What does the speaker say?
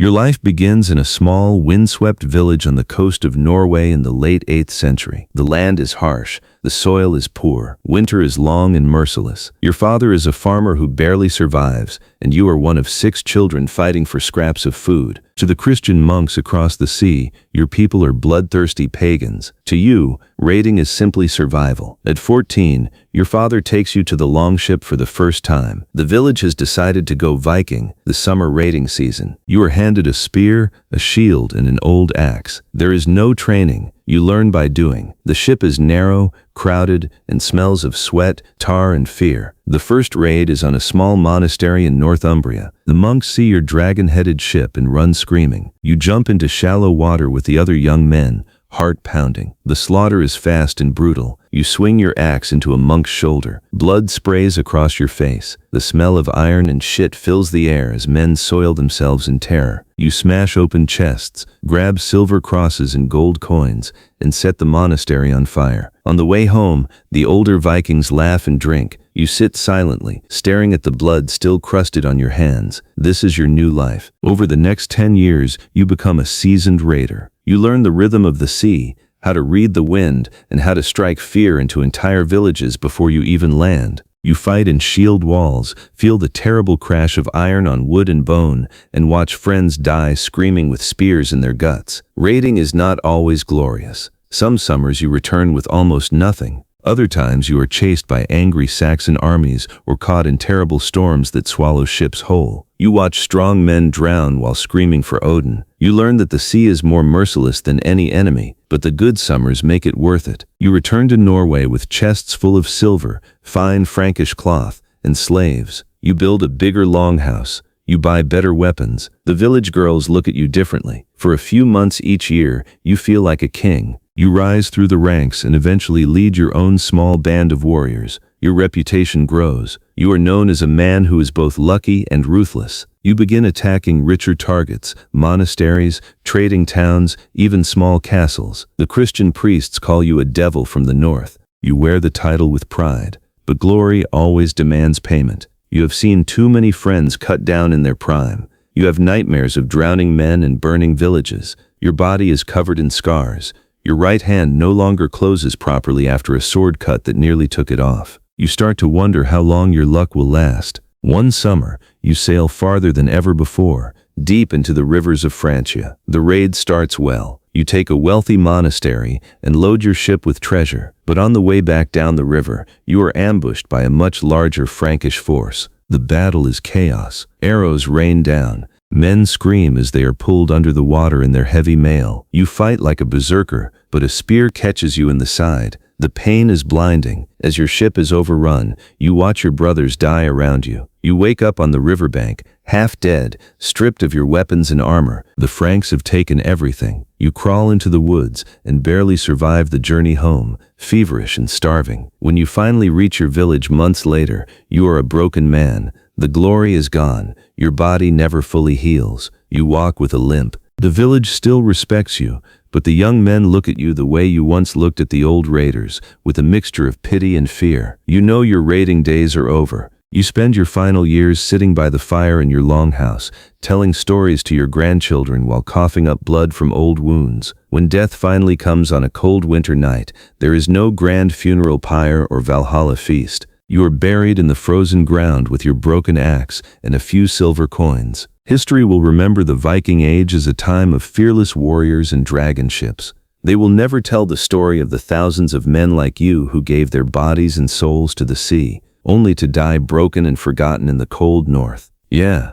Your life begins in a small, windswept village on the coast of Norway in the late 8th century. The land is harsh, the soil is poor, winter is long and merciless. Your father is a farmer who barely survives, and you are one of 6 children fighting for scraps of food. To the Christian monks across the sea, your people are bloodthirsty pagans. To you, raiding is simply survival. At 14, your father takes you to the longship for the first time. The village has decided to go Viking, the summer raiding season. You are handed a spear, a shield, and an old axe. There is no training. You learn by doing. The ship is narrow, crowded, and smells of sweat, tar, and fear. The first raid is on a small monastery in Northumbria. The monks see your dragon-headed ship and run screaming. You jump into shallow water with the other young men, heart pounding. The slaughter is fast and brutal. You swing your axe into a monk's shoulder. Blood sprays across your face. The smell of iron and shit fills the air as men soil themselves in terror. You smash open chests, grab silver crosses and gold coins, and set the monastery on fire. On the way home, the older Vikings laugh and drink. You sit silently, staring at the blood still crusted on your hands. This is your new life. Over the next 10 years, you become a seasoned raider. You learn the rhythm of the sea, how to read the wind, and how to strike fear into entire villages before you even land. You fight in shield walls, feel the terrible crash of iron on wood and bone, and watch friends die screaming with spears in their guts. Raiding is not always glorious. Some summers you return with almost nothing. Other times you are chased by angry Saxon armies or caught in terrible storms that swallow ships whole. You watch strong men drown while screaming for Odin. You learn that the sea is more merciless than any enemy, but the good summers make it worth it. You return to Norway with chests full of silver, fine Frankish cloth, and slaves. You build a bigger longhouse. You buy better weapons. The village girls look at you differently. For a few months each year, you feel like a king. You rise through the ranks and eventually lead your own small band of warriors. Your reputation grows. You are known as a man who is both lucky and ruthless. You begin attacking richer targets, monasteries, trading towns, even small castles. The Christian priests call you a devil from the north. You wear the title with pride, but glory always demands payment. You have seen too many friends cut down in their prime. You have nightmares of drowning men and burning villages. Your body is covered in scars. Your right hand no longer closes properly after a sword cut that nearly took it off. You start to wonder how long your luck will last. One summer, you sail farther than ever before, deep into the rivers of Francia. The raid starts well. You take a wealthy monastery and load your ship with treasure. But on the way back down the river, you are ambushed by a much larger Frankish force. The battle is chaos. Arrows rain down. Men scream as they are pulled under the water in their heavy mail. You fight like a berserker, but a spear catches you in the side. The pain is blinding. As your ship is overrun, you watch your brothers die around you. You wake up on the riverbank, half dead, stripped of your weapons and armor. The Franks have taken everything. You crawl into the woods and barely survive the journey home, feverish and starving. When you finally reach your village months later, you are a broken man. The glory is gone. Your body never fully heals. You walk with a limp. The village still respects you, but the young men look at you the way you once looked at the old raiders, with a mixture of pity and fear. You know your raiding days are over. You spend your final years sitting by the fire in your longhouse, telling stories to your grandchildren while coughing up blood from old wounds. When death finally comes on a cold winter night, there is no grand funeral pyre or Valhalla feast. You are buried in the frozen ground with your broken axe and a few silver coins. History will remember the Viking Age as a time of fearless warriors and dragon ships. They will never tell the story of the thousands of men like you who gave their bodies and souls to the sea, only to die broken and forgotten in the cold north. Yeah,